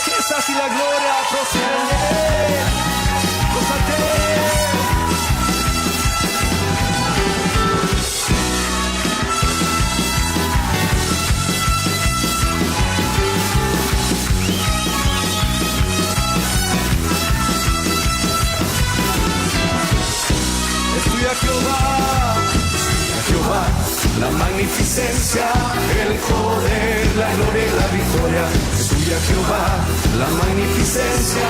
riquezas y la gloria proceden de Él. Gózate. Jehová, la magnificencia, el poder, la gloria y la victoria. Es tuya Jehová, la magnificencia,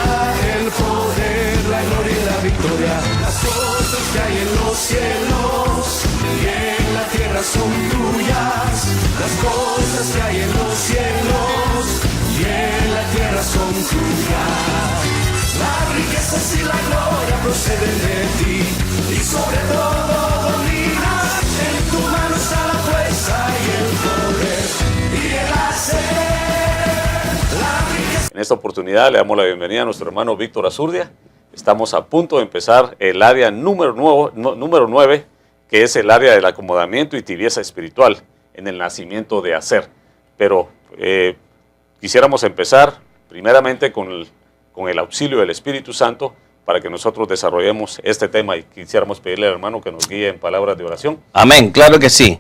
el poder, la gloria y la victoria. Las cosas que hay en los cielos y en la tierra son tuyas. Las cosas que hay en los cielos y en la tierra son tuyas. Las riquezas y la gloria proceden de ti, y sobre todo dominas. En tu mano está la fuerza y el poder y el hacer. La riqueza. En esta oportunidad le damos la bienvenida a nuestro hermano Víctor Azurdia. Estamos a punto de empezar el área número 9, que es el área del acomodamiento y tibieza espiritual en el nacimiento de hacer. Pero quisiéramos empezar primeramente con el auxilio del Espíritu Santo para que nosotros desarrollemos este tema, y quisiéramos pedirle al hermano que nos guíe en palabras de oración. Amén, claro que sí.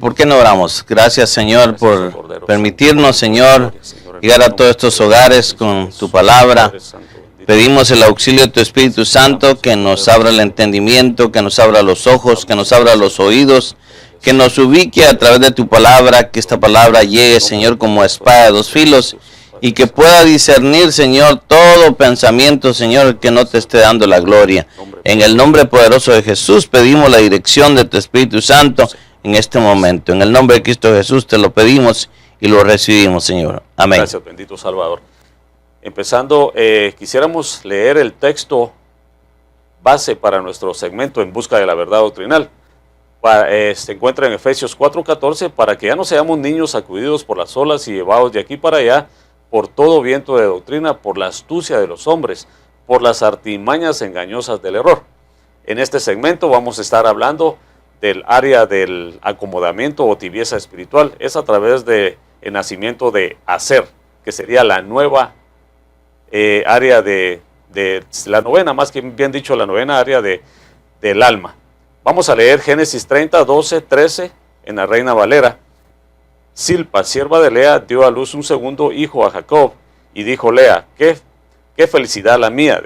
¿Por qué no oramos? Gracias, Señor, por permitirnos, Señor, llegar a todos estos hogares con tu palabra. Pedimos el auxilio de tu Espíritu Santo, que nos abra el entendimiento, que nos abra los ojos, que nos abra los oídos, que nos ubique a través de tu palabra, que esta palabra llegue, Señor, como espada de dos filos, y que pueda discernir, Señor, todo pensamiento, Señor, que no te esté dando la gloria. En el nombre poderoso de Jesús pedimos la dirección de tu Espíritu Santo en este momento. En el nombre de Cristo Jesús te lo pedimos y lo recibimos, Señor. Amén. Gracias, bendito Salvador. Empezando, quisiéramos leer el texto base para nuestro segmento En Busca de la Verdad Doctrinal. Se encuentra en Efesios 4:14, para que ya no seamos niños sacudidos por las olas y llevados de aquí para allá por todo viento de doctrina, por la astucia de los hombres, por las artimañas engañosas del error. En este segmento vamos a estar hablando del área del acomodamiento o tibieza espiritual. Es a través del nacimiento de hacer, que sería la nueva área de la novena, más que bien dicho, la novena área del alma. Vamos a leer Génesis 30, 12, 13 en la Reina Valera. Silpa, sierva de Lea, dio a luz un segundo hijo a Jacob, y dijo Lea, qué felicidad la mía.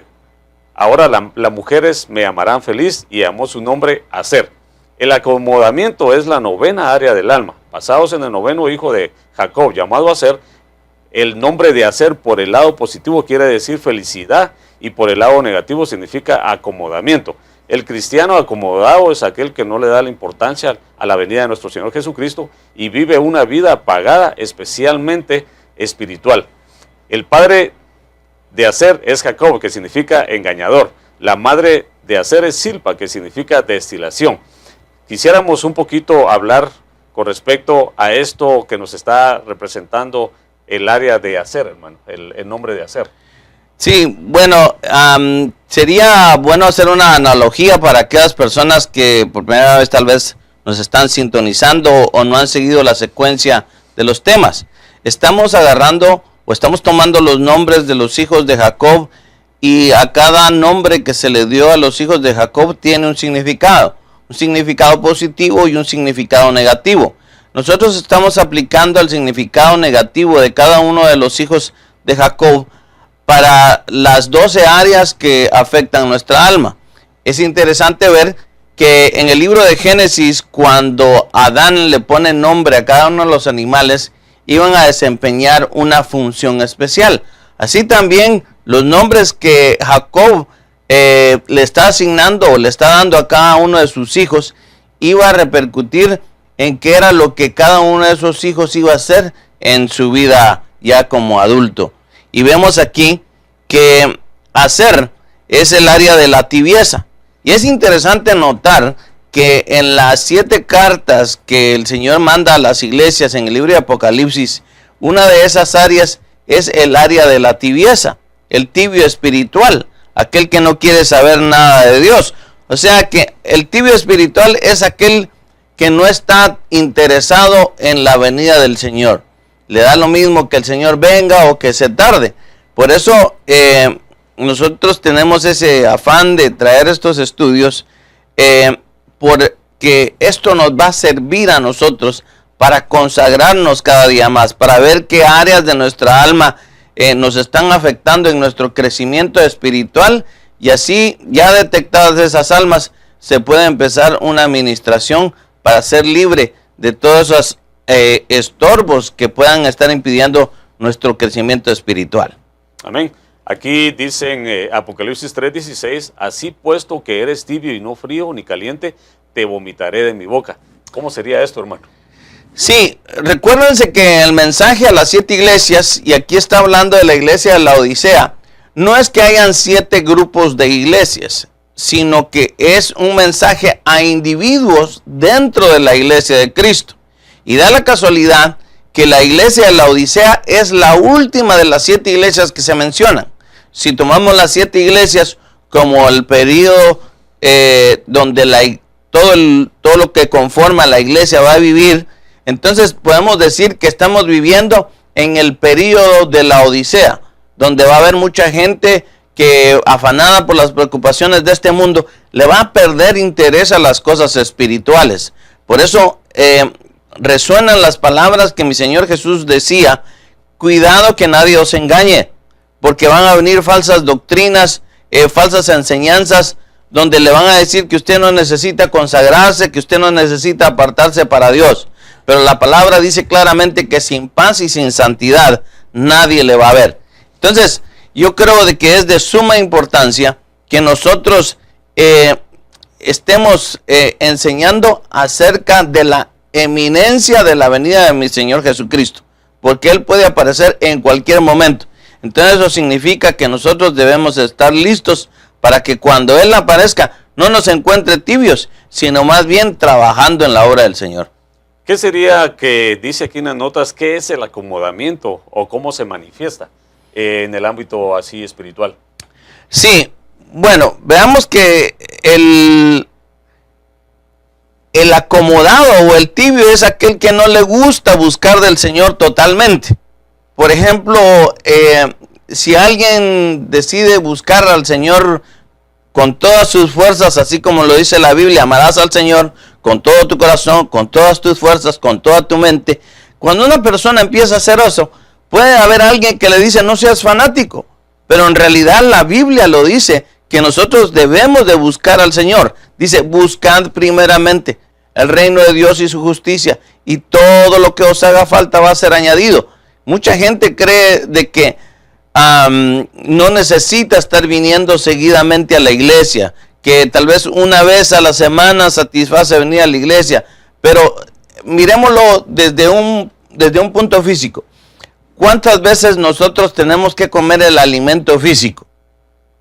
Ahora las mujeres me llamarán feliz, y llamó su nombre Aser. El acomodamiento es la novena área del alma. Basados en el noveno hijo de Jacob, llamado Aser, el nombre de Aser por el lado positivo quiere decir felicidad, y por el lado negativo significa acomodamiento. El cristiano acomodado es aquel que no le da la importancia a la venida de nuestro Señor Jesucristo y vive una vida apagada, especialmente espiritual. El padre de Aser es Jacob, que significa engañador. La madre de Aser es Silpa, que significa destilación. Quisiéramos un poquito hablar con respecto a esto que nos está representando el área de Aser, hermano, el nombre de Aser. Sí, bueno, sería bueno hacer una analogía para aquellas personas que por primera vez tal vez nos están sintonizando o no han seguido la secuencia de los temas. Estamos agarrando o estamos tomando los nombres de los hijos de Jacob, y a cada nombre que se le dio a los hijos de Jacob tiene un significado positivo y un significado negativo. Nosotros estamos aplicando el significado negativo de cada uno de los hijos de Jacob para las 12 áreas que afectan nuestra alma. Es interesante ver que en el libro de Génesis, cuando Adán le pone nombre a cada uno de los animales, iban a desempeñar una función especial. Así también los nombres que Jacob le está asignando o le está dando a cada uno de sus hijos, iba a repercutir en qué era lo que cada uno de esos hijos iba a hacer en su vida ya como adulto. Y vemos aquí que Aser es el área de la tibieza. Y es interesante notar que en las 7 cartas que el Señor manda a las iglesias en el libro de Apocalipsis, una de esas áreas es el área de la tibieza, el tibio espiritual, aquel que no quiere saber nada de Dios. O sea que el tibio espiritual es aquel que no está interesado en la venida del Señor. le da lo mismo que el Señor venga o que se tarde. Por eso nosotros tenemos ese afán de traer estos estudios, porque esto nos va a servir a nosotros para consagrarnos cada día más, para ver qué áreas de nuestra alma nos están afectando en nuestro crecimiento espiritual, y así, ya detectadas esas almas, se puede empezar una administración para ser libre de todos esos estorbos que puedan estar impidiendo nuestro crecimiento espiritual. Amén. Aquí dice en Apocalipsis 3:16, así puesto que eres tibio y no frío ni caliente, te vomitaré de mi boca. ¿Cómo sería esto, hermano? Sí, recuérdense que el mensaje a las 7 iglesias, y aquí está hablando de la iglesia de la Odisea, no es que hayan 7 grupos de iglesias, sino que es un mensaje a individuos dentro de la iglesia de Cristo. Y da la casualidad que la iglesia de la Odisea es la última de las 7 iglesias que se mencionan. Si tomamos las 7 iglesias como el periodo donde todo lo que conforma la iglesia va a vivir, entonces podemos decir que estamos viviendo en el periodo de la Odisea, donde va a haber mucha gente que, afanada por las preocupaciones de este mundo, le va a perder interés a las cosas espirituales. Por eso resuenan las palabras que mi Señor Jesús decía: cuidado que nadie os engañe, porque van a venir falsas doctrinas, falsas enseñanzas, donde le van a decir que usted no necesita consagrarse, que usted no necesita apartarse para Dios. Pero la palabra dice claramente que sin paz y sin santidad nadie le va a ver. Entonces, yo creo de que es de suma importancia que nosotros estemos enseñando acerca de la eminencia de la venida de mi Señor Jesucristo, porque Él puede aparecer en cualquier momento. Entonces eso significa que nosotros debemos estar listos para que cuando Él aparezca no nos encuentre tibios, sino más bien trabajando en la obra del Señor. ¿Qué sería, que dice aquí en las notas, qué es el acomodamiento o cómo se manifiesta en el ámbito así espiritual? Sí, bueno, veamos que el acomodado o el tibio es aquel que no le gusta buscar del Señor totalmente. Por ejemplo, si alguien decide buscar al Señor con todas sus fuerzas, así como lo dice la Biblia, amarás al Señor con todo tu corazón, con todas tus fuerzas, con toda tu mente. Cuando una persona empieza a hacer eso, puede haber alguien que le dice: no seas fanático, pero en realidad la Biblia lo dice, que nosotros debemos de buscar al Señor. Dice: buscad primeramente el reino de Dios y su justicia, y todo lo que os haga falta va a ser añadido. Mucha gente cree de que no necesita estar viniendo seguidamente a la iglesia, que tal vez una vez a la semana satisface venir a la iglesia, pero miremoslo desde un punto físico. ¿Cuántas veces nosotros tenemos que comer el alimento físico?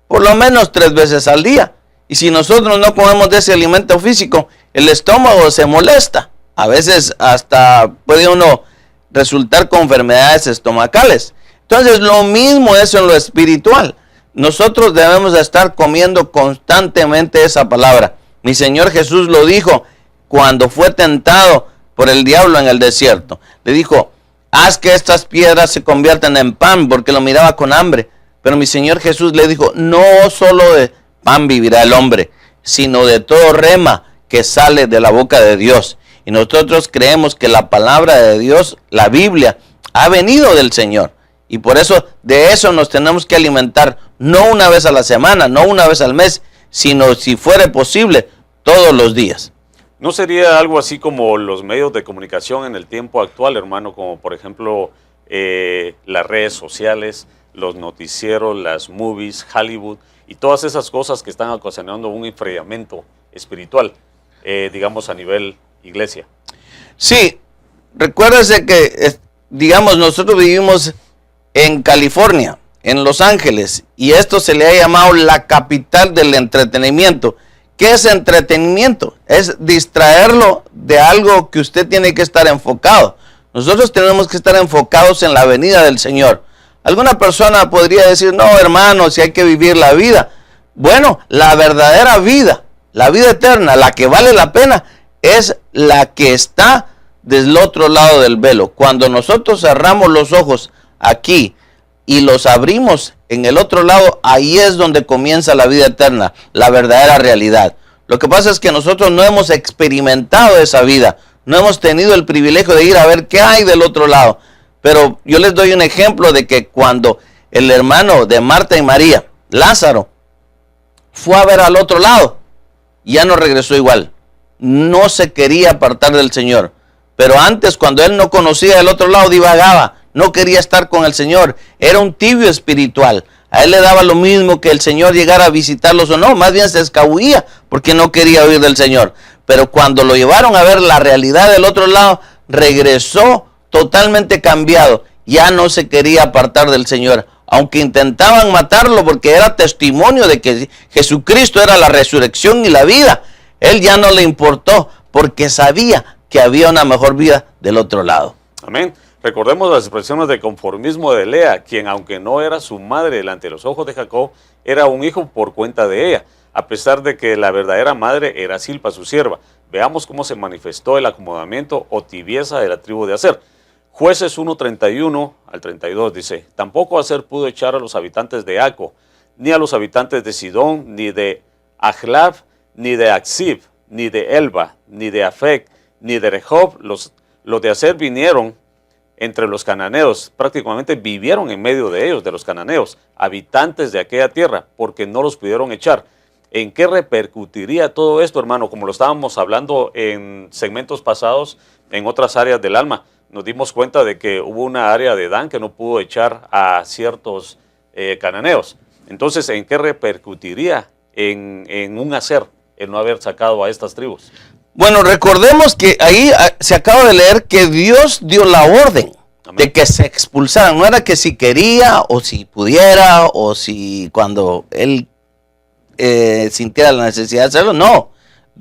Por lo menos 3 veces al día. Y si nosotros no comemos de ese alimento físico, el estómago se molesta. A veces hasta puede uno resultar con enfermedades estomacales. Entonces lo mismo es en lo espiritual. Nosotros debemos de estar comiendo constantemente esa palabra. Mi Señor Jesús lo dijo cuando fue tentado por el diablo en el desierto. Le dijo: haz que estas piedras se conviertan en pan, porque lo miraba con hambre. Pero mi Señor Jesús le dijo: no solo de pan vivirá el hombre, sino de todo rema que sale de la boca de Dios. Y nosotros creemos que la palabra de Dios, la Biblia, ha venido del Señor. Y por eso, de eso nos tenemos que alimentar, no una vez a la semana, no una vez al mes, sino, si fuere posible, todos los días. ¿No sería algo así como los medios de comunicación en el tiempo actual, hermano? Como por ejemplo las redes sociales, los noticieros, las movies, Hollywood y todas esas cosas que están ocasionando un enfriamiento espiritual, digamos a nivel iglesia. Sí, recuérdese que, digamos, nosotros vivimos en California, en Los Ángeles, y esto se le ha llamado la capital del entretenimiento. ¿Qué es entretenimiento? Es distraerlo de algo que usted tiene que estar enfocado. Nosotros tenemos que estar enfocados en la venida del Señor. Alguna persona podría decir: no, hermano, si hay que vivir la vida. Bueno, la verdadera vida, la vida eterna, la que vale la pena, es la que está del otro lado del velo. Cuando nosotros cerramos los ojos aquí y los abrimos en el otro lado, ahí es donde comienza la vida eterna, la verdadera realidad. Lo que pasa es que nosotros no hemos experimentado esa vida, no hemos tenido el privilegio de ir a ver qué hay del otro lado. Pero yo les doy un ejemplo de que cuando el hermano de Marta y María, Lázaro, fue a ver al otro lado, ya no regresó igual. No se quería apartar del Señor. Pero antes, cuando él no conocía el otro lado, divagaba, no quería estar con el Señor. Era un tibio espiritual. A él le daba lo mismo que el Señor llegara a visitarlos o no, más bien se escabullía porque no quería oír del Señor. Pero cuando lo llevaron a ver la realidad del otro lado, regresó totalmente cambiado. Ya no se quería apartar del Señor. Aunque intentaban matarlo porque era testimonio de que Jesucristo era la resurrección y la vida, él ya no le importó porque sabía que había una mejor vida del otro lado. Amén. Recordemos las expresiones de conformismo de Lea, quien aunque no era su madre delante de los ojos de Jacob, era un hijo por cuenta de ella, a pesar de que la verdadera madre era Silpa, su sierva. Veamos cómo se manifestó el acomodamiento o tibieza de la tribu de Aser. Jueces 1:31 al 32 dice: tampoco Aser pudo echar a los habitantes de Aco, ni a los habitantes de Sidón, ni de Ahlab, ni de Aksib, ni de Elba, ni de Afec, ni de Rehob. Los de Aser vinieron entre los cananeos, prácticamente vivieron en medio de ellos, de los cananeos, habitantes de aquella tierra, porque no los pudieron echar. ¿En qué repercutiría todo esto, hermano? Como lo estábamos hablando en segmentos pasados, en otras áreas del alma, nos dimos cuenta de que hubo una área de Dan que no pudo echar a ciertos cananeos. Entonces, ¿en qué repercutiría en un Aser el no haber sacado a estas tribus? Bueno, recordemos que ahí se acaba de leer que Dios dio la orden. Amén. De que se expulsaran. No era que si quería o si pudiera o si cuando él sintiera la necesidad de hacerlo. No,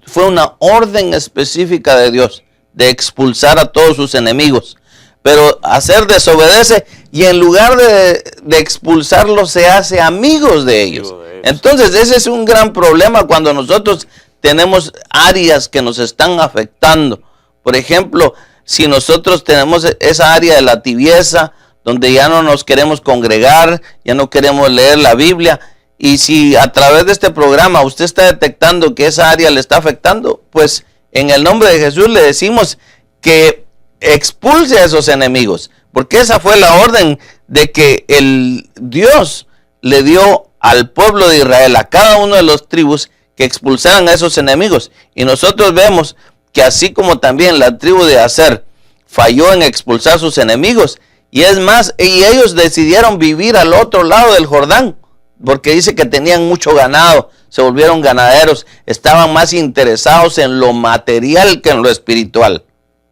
fue una orden específica de Dios de expulsar a todos sus enemigos. Pero Aser desobedece y en lugar de expulsarlos se hace amigos de ellos. Entonces ese es un gran problema cuando nosotros tenemos áreas que nos están afectando. Por ejemplo, si nosotros tenemos esa área de la tibieza, donde ya no nos queremos congregar, ya no queremos leer la Biblia, y si a través de este programa usted está detectando que esa área le está afectando, pues en el nombre de Jesús le decimos que expulse a esos enemigos, porque esa fue la orden de que el Dios le dio al pueblo de Israel, a cada uno de los tribus, que expulsaran a esos enemigos. Y nosotros vemos que así como también la tribu de Aser falló en expulsar a sus enemigos, y es más, y ellos decidieron vivir al otro lado del Jordán, porque dice que tenían mucho ganado, se volvieron ganaderos, estaban más interesados en lo material que en lo espiritual.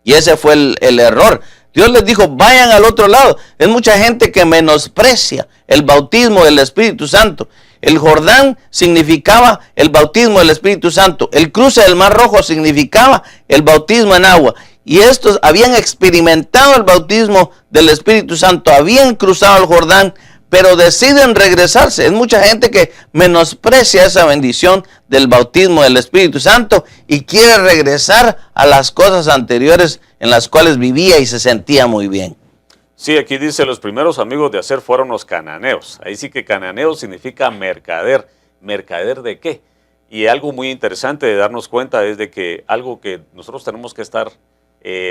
Y ese fue el error. Dios les dijo, vayan al otro lado. Es mucha gente que menosprecia el bautismo del Espíritu Santo. El Jordán significaba el bautismo del Espíritu Santo. El cruce del Mar Rojo significaba el bautismo en agua. Y estos habían experimentado el bautismo del Espíritu Santo, habían cruzado el Jordán, pero deciden regresarse. Es mucha gente que menosprecia esa bendición del bautismo del Espíritu Santo y quiere regresar a las cosas anteriores en las cuales vivía y se sentía muy bien. Sí, aquí dice, los primeros amigos de Aser fueron los cananeos. Ahí sí que cananeo significa mercader. ¿Mercader de qué? Y algo muy interesante de darnos cuenta es de que algo que nosotros tenemos que estar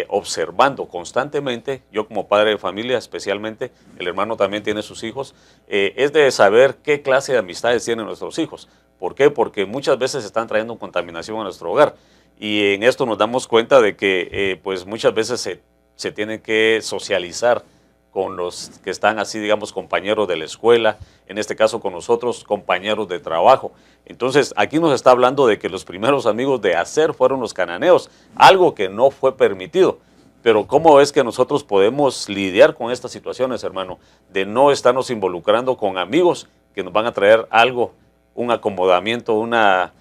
observando constantemente, yo como padre de familia especialmente, el hermano también tiene sus hijos, es de saber qué clase de amistades tienen nuestros hijos. ¿Por qué? Porque muchas veces están trayendo contaminación a nuestro hogar. Y en esto nos damos cuenta de que pues muchas veces se tiene que socializar con los que están así, digamos, compañeros de la escuela, en este caso con nosotros, compañeros de trabajo. Entonces, aquí nos está hablando de que los primeros amigos de Aser fueron los cananeos, algo que no fue permitido. Pero ¿cómo es que nosotros podemos lidiar con estas situaciones, hermano? De no estarnos involucrando con amigos que nos van a traer algo, un acomodamiento, una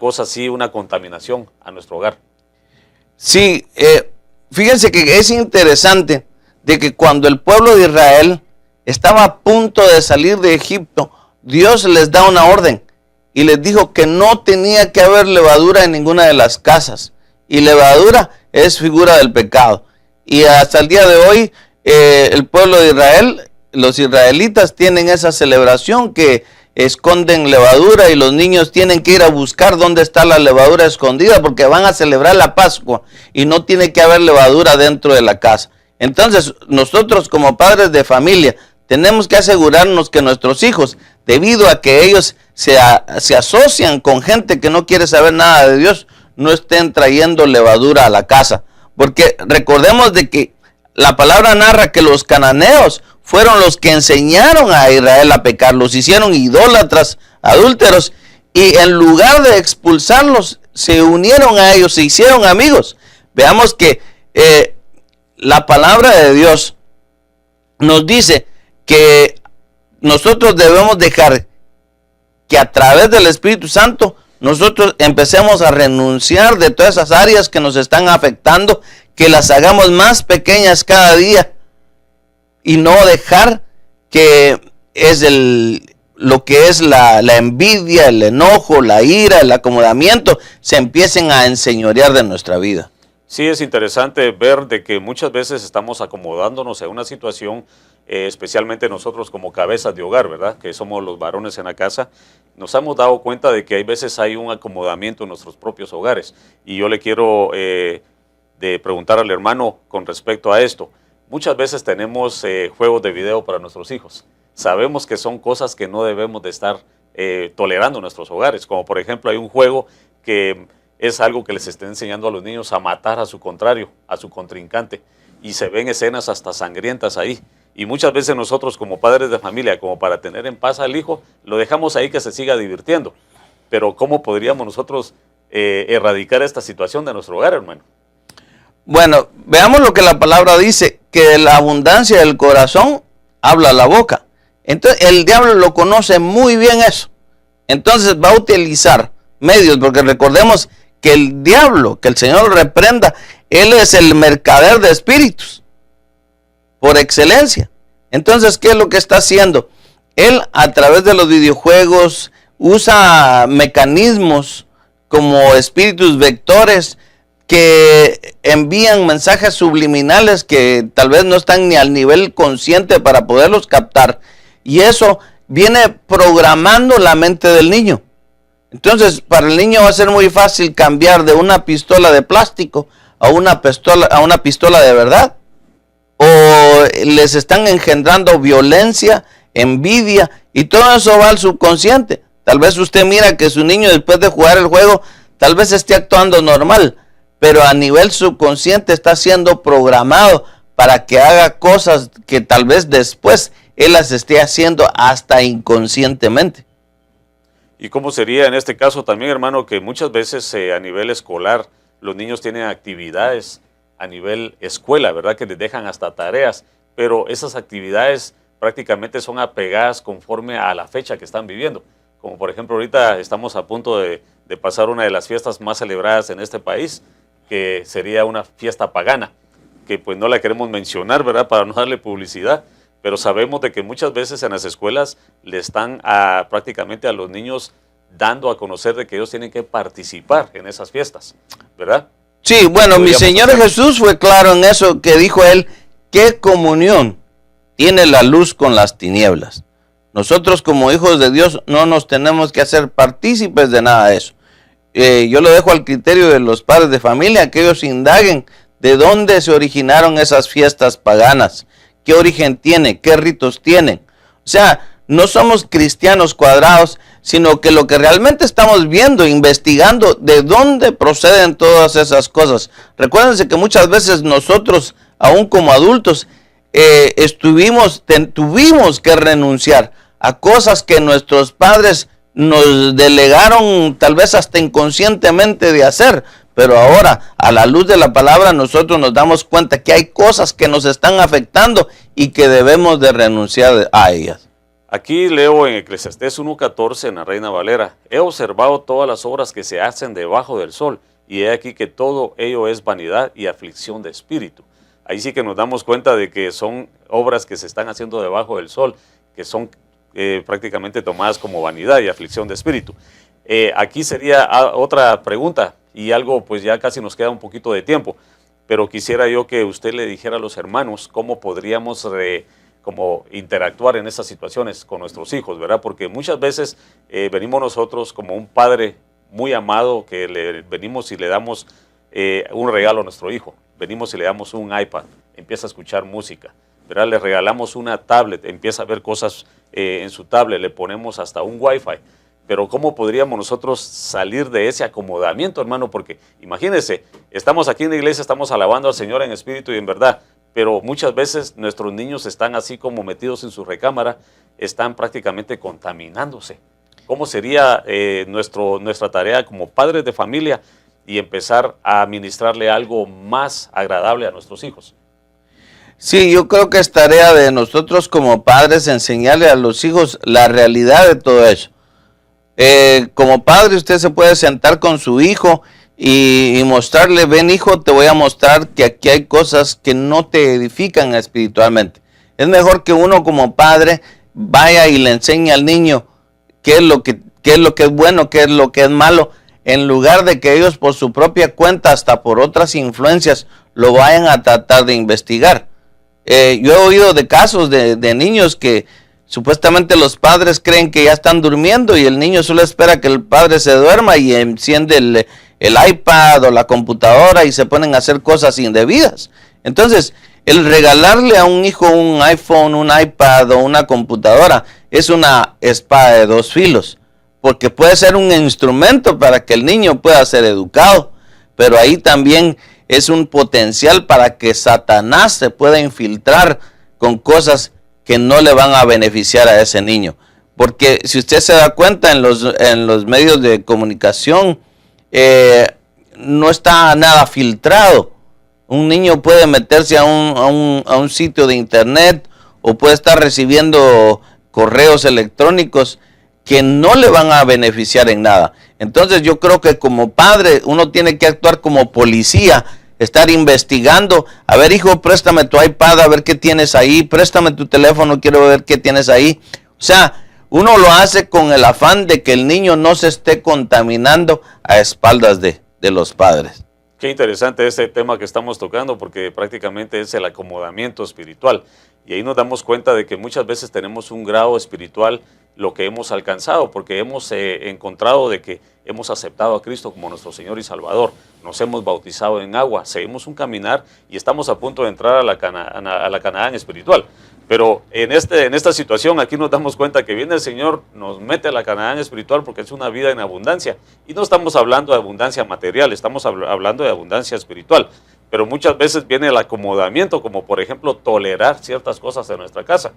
cosa así, una contaminación a nuestro hogar. Sí, fíjense que es interesante de que cuando el pueblo de Israel estaba a punto de salir de Egipto, Dios les da una orden y les dijo que no tenía que haber levadura en ninguna de las casas. Y levadura es figura del pecado. Y hasta el día de hoy, el pueblo de Israel, los israelitas tienen esa celebración que esconden levadura y los niños tienen que ir a buscar dónde está la levadura escondida porque van a celebrar la Pascua y no tiene que haber levadura dentro de la casa. Entonces, nosotros como padres de familia tenemos que asegurarnos que nuestros hijos, debido a que ellos se asocian con gente que no quiere saber nada de Dios, no estén trayendo levadura a la casa. Porque recordemos de que la palabra narra que los cananeos fueron los que enseñaron a Israel a pecar, los hicieron idólatras, adúlteros, y en lugar de expulsarlos, se unieron a ellos, se hicieron amigos. Veamos que la palabra de Dios nos dice que nosotros debemos dejar que a través del Espíritu Santo nosotros empecemos a renunciar de todas esas áreas que nos están afectando, que las hagamos más pequeñas cada día y no dejar que es lo que es la envidia, el enojo, la ira, el acomodamiento se empiecen a enseñorear de nuestra vida. Sí, es interesante ver de que muchas veces estamos acomodándonos en una situación, especialmente nosotros como cabezas de hogar, ¿verdad? Que somos los varones en la casa, nos hemos dado cuenta de que hay veces hay un acomodamiento en nuestros propios hogares. Y yo le quiero de preguntar al hermano con respecto a esto. Muchas veces tenemos juegos de video para nuestros hijos. Sabemos que son cosas que no debemos de estar tolerando en nuestros hogares, como por ejemplo hay un juego que es algo que les está enseñando a los niños a matar a su contrario, a su contrincante, y se ven escenas hasta sangrientas ahí. Y muchas veces nosotros como padres de familia, como para tener en paz al hijo, lo dejamos ahí que se siga divirtiendo. Pero ¿cómo podríamos nosotros erradicar esta situación de nuestro hogar, hermano? Bueno, veamos lo que la palabra dice, que de la abundancia del corazón habla la boca. Entonces el diablo lo conoce muy bien eso. Entonces va a utilizar medios, porque recordemos que el diablo, que el Señor lo reprenda, él es el mercader de espíritus, por excelencia. Entonces, ¿qué es lo que está haciendo? Él, a través de los videojuegos, usa mecanismos como espíritus vectores que envían mensajes subliminales que tal vez no están ni al nivel consciente para poderlos captar. Y eso viene programando la mente del niño. Entonces, para el niño va a ser muy fácil cambiar de una pistola de plástico a una pistola de verdad. O les están engendrando violencia, envidia, y todo eso va al subconsciente. Tal vez usted mira que su niño después de jugar el juego, tal vez esté actuando normal, pero a nivel subconsciente está siendo programado para que haga cosas que tal vez después él las esté haciendo hasta inconscientemente. ¿Y cómo sería en este caso también, hermano, que muchas veces a nivel escolar los niños tienen actividades a nivel escuela, ¿verdad? Que les dejan hasta tareas, pero esas actividades prácticamente son apegadas conforme a la fecha que están viviendo. Como por ejemplo ahorita estamos a punto de pasar una de las fiestas más celebradas en este país, que sería una fiesta pagana, que pues no la queremos mencionar, ¿verdad? Para no darle publicidad. Pero sabemos de que muchas veces en las escuelas le están prácticamente a los niños dando a conocer de que ellos tienen que participar en esas fiestas, ¿verdad? Sí, bueno, mi Señor Jesús fue claro en eso, que dijo él, ¿qué comunión tiene la luz con las tinieblas? Nosotros como hijos de Dios no nos tenemos que hacer partícipes de nada de eso. Yo lo dejo al criterio de los padres de familia, que ellos indaguen de dónde se originaron esas fiestas paganas. ¿Qué origen tiene? ¿Qué ritos tienen? O sea, no somos cristianos cuadrados, sino que lo que realmente estamos viendo, investigando, de dónde proceden todas esas cosas. Recuérdense que muchas veces nosotros, aún como adultos, tuvimos que renunciar a cosas que nuestros padres nos delegaron tal vez hasta inconscientemente de hacer. Pero ahora, a la luz de la palabra, nosotros nos damos cuenta que hay cosas que nos están afectando y que debemos de renunciar a ellas. Aquí leo en Eclesiastés 1:14 en la Reina Valera: he observado todas las obras que se hacen debajo del sol, y he aquí que todo ello es vanidad y aflicción de espíritu. Ahí sí que nos damos cuenta de que son obras que se están haciendo debajo del sol, que son prácticamente tomadas como vanidad y aflicción de espíritu. Aquí sería otra pregunta, y algo pues ya casi nos queda un poquito de tiempo. pero quisiera yo que usted le dijera a los hermanos cómo podríamos como interactuar en esas situaciones con nuestros hijos, ¿verdad? Porque muchas veces venimos nosotros como un padre muy amado que le venimos y le damos un regalo a nuestro hijo. Venimos y le damos un iPad, empieza a escuchar música, ¿verdad? Le regalamos una tablet, empieza a ver cosas en su tablet, le ponemos hasta un Wi-Fi. Pero ¿cómo podríamos nosotros salir de ese acomodamiento, hermano? Porque imagínense, estamos aquí en la iglesia, estamos alabando al Señor en espíritu y en verdad, pero muchas veces nuestros niños están así como metidos en su recámara, están prácticamente contaminándose. ¿Cómo sería nuestra tarea como padres de familia y empezar a administrarle algo más agradable a nuestros hijos? Sí, yo creo que es tarea de nosotros como padres enseñarle a los hijos la realidad de todo eso. Como padre usted se puede sentar con su hijo y mostrarle, ven hijo, te voy a mostrar que aquí hay cosas que no te edifican espiritualmente. Es mejor que uno como padre vaya y le enseñe al niño qué es lo que es bueno, qué es lo que es malo, en lugar de que ellos por su propia cuenta, hasta por otras influencias, lo vayan a tratar de investigar. Yo he oído de casos de niños que supuestamente los padres creen que ya están durmiendo y el niño solo espera que el padre se duerma y enciende el iPad o la computadora y se ponen a hacer cosas indebidas. Entonces, el regalarle a un hijo un iPhone, un iPad o una computadora es una espada de dos filos, porque puede ser un instrumento para que el niño pueda ser educado, pero ahí también es un potencial para que Satanás se pueda infiltrar con cosas que no le van a beneficiar a ese niño. Porque si usted se da cuenta en los medios de comunicación, no está nada filtrado. Un niño puede meterse a un sitio de internet o puede estar recibiendo correos electrónicos que no le van a beneficiar en nada. Entonces yo creo que como padre uno tiene que actuar como policía, estar investigando. A ver, hijo, préstame tu iPad, a ver qué tienes ahí, préstame tu teléfono, quiero ver qué tienes ahí. O sea, uno lo hace con el afán de que el niño no se esté contaminando a espaldas de los padres. Qué interesante este tema que estamos tocando, porque prácticamente es el acomodamiento espiritual. Y ahí nos damos cuenta de que muchas veces tenemos un grado espiritual lo que hemos alcanzado, porque hemos encontrado de que hemos aceptado a Cristo como nuestro Señor y Salvador, nos hemos bautizado en agua, seguimos un caminar y estamos a punto de entrar a la Canaán espiritual. Pero en esta situación aquí nos damos cuenta que viene el Señor, nos mete a la Canaán espiritual porque es una vida en abundancia. Y no estamos hablando de abundancia material, estamos hablando de abundancia espiritual. Pero muchas veces viene el acomodamiento, como por ejemplo tolerar ciertas cosas en nuestra casa.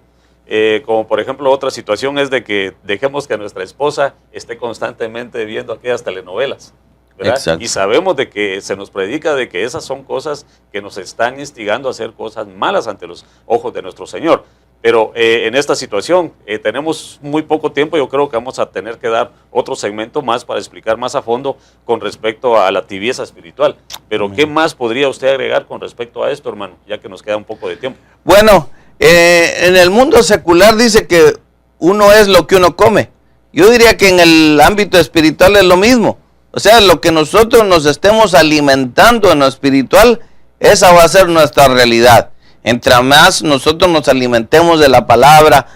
Como por ejemplo otra situación es de que dejemos que nuestra esposa esté constantemente viendo aquellas telenovelas, ¿verdad? Exacto. Y sabemos de que se nos predica de que esas son cosas que nos están instigando a hacer cosas malas ante los ojos de nuestro Señor. Pero en esta situación tenemos muy poco tiempo, yo creo que vamos a tener que dar otro segmento más para explicar más a fondo con respecto a la tibieza espiritual. Pero ¿qué más podría usted agregar con respecto a esto, hermano? Ya que nos queda un poco de tiempo. Bueno, en el mundo secular dice que uno es lo que uno come. Yo diría que en el ámbito espiritual es lo mismo. O sea, lo que nosotros nos estemos alimentando en lo espiritual, esa va a ser nuestra realidad. Entre más nosotros nos alimentemos de la palabra,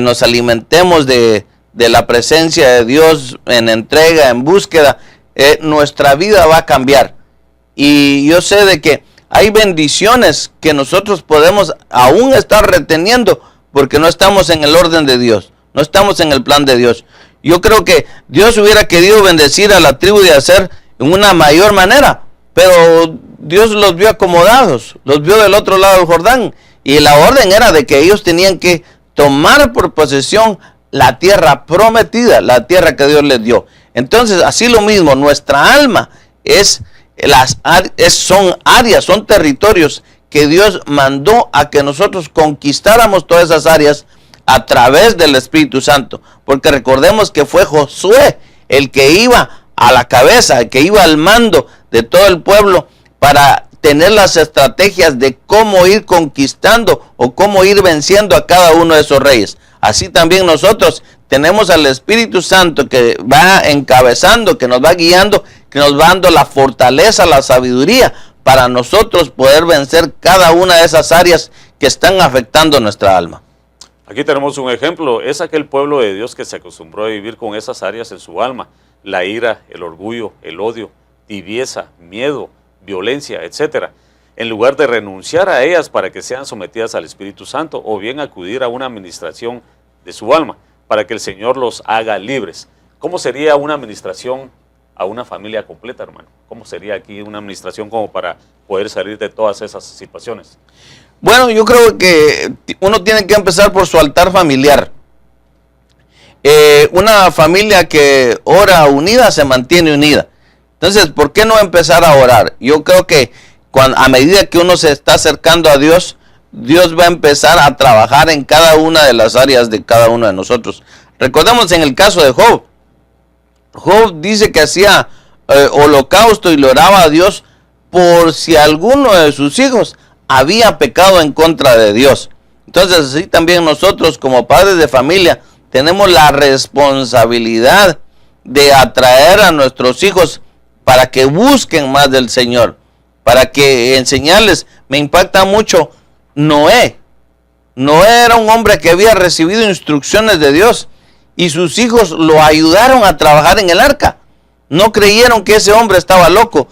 nos alimentemos de la presencia de Dios en entrega, en búsqueda, nuestra vida va a cambiar. Y yo sé de que hay bendiciones que nosotros podemos aún estar reteniendo porque no estamos en el orden de Dios, no estamos en el plan de Dios. Yo creo que Dios hubiera querido bendecir a la tribu de Aser en una mayor manera, pero Dios los vio acomodados, los vio del otro lado del Jordán, y la orden era de que ellos tenían que tomar por posesión la tierra prometida, la tierra que Dios les dio. Entonces, así lo mismo, nuestra alma son áreas, son territorios que Dios mandó a que nosotros conquistáramos todas esas áreas a través del Espíritu Santo, porque recordemos que fue Josué el que iba a la cabeza, el que iba al mando de todo el pueblo para tener las estrategias de cómo ir conquistando o cómo ir venciendo a cada uno de esos reyes. Así también nosotros tenemos al Espíritu Santo que va encabezando, que nos va guiando, que nos va dando la fortaleza, la sabiduría para nosotros poder vencer cada una de esas áreas que están afectando nuestra alma. Aquí tenemos un ejemplo, es aquel pueblo de Dios que se acostumbró a vivir con esas áreas en su alma, la ira, el orgullo, el odio, tibieza, miedo, violencia, etc. En lugar de renunciar a ellas para que sean sometidas al Espíritu Santo, o bien acudir a una administración de su alma, para que el Señor los haga libres. ¿Cómo sería una administración a una familia completa, hermano? ¿Cómo sería aquí una administración como para poder salir de todas esas situaciones? Bueno, yo creo que uno tiene que empezar por su altar familiar. Una familia que ora unida se mantiene unida. Entonces, ¿por qué no empezar a orar? Yo creo que a medida que uno se está acercando a Dios, Dios va a empezar a trabajar en cada una de las áreas de cada uno de nosotros. Recordemos en el caso de Job. Job dice que hacía holocausto y le oraba a Dios por si alguno de sus hijos había pecado en contra de Dios. Entonces, así también nosotros como padres de familia tenemos la responsabilidad de atraer a nuestros hijos para que busquen más del Señor, para que enseñarles. Me impacta mucho Noé. Noé era un hombre que había recibido instrucciones de Dios y sus hijos lo ayudaron a trabajar en el arca. No creyeron que ese hombre estaba loco,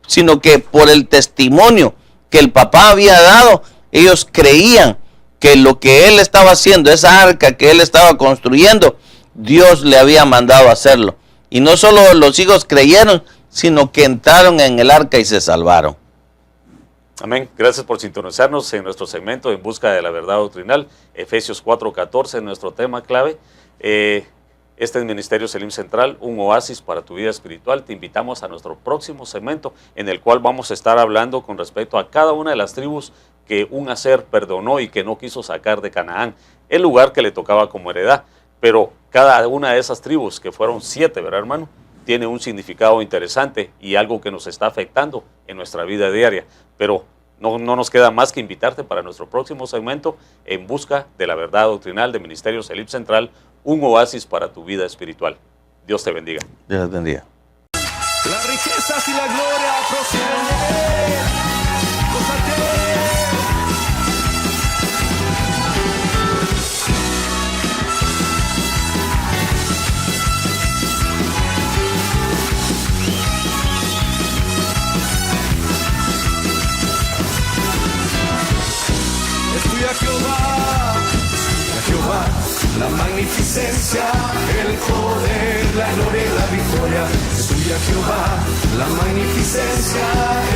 sino que por el testimonio que el papá había dado, ellos creían que lo que él estaba haciendo, esa arca que él estaba construyendo, Dios le había mandado a hacerlo. Y no solo los hijos creyeron, sino que entraron en el arca y se salvaron. Amén. Gracias por sintonizarnos en nuestro segmento En Busca de la Verdad Doctrinal. Efesios 4:14 es nuestro tema clave. Este es Ministerio Selim Central, un oasis para tu vida espiritual. Te invitamos a nuestro próximo segmento, en el cual vamos a estar hablando con respecto a cada una de las tribus que un Aser perdonó y que no quiso sacar de Canaán, el lugar que le tocaba como heredad. Pero cada una de esas tribus, que fueron 7, ¿verdad, hermano?, tiene un significado interesante y algo que nos está afectando en nuestra vida diaria. Pero no nos queda más que invitarte para nuestro próximo segmento, En Busca de la Verdad Doctrinal de Ministerio Selim Central, un oasis para tu vida espiritual. Dios te bendiga. Dios te bendiga. Las riquezas y la gloria proceden de Él. Gózate. Jehová, la magnificencia, el poder, la gloria y la victoria. Es tuya, Jehová, la magnificencia,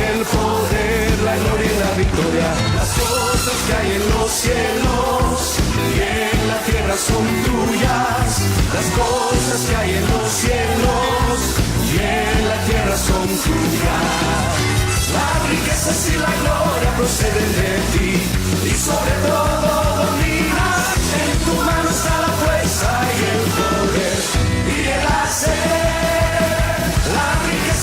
el poder, la gloria y la victoria. Las cosas que hay en los cielos y en la tierra son tuyas. Las cosas que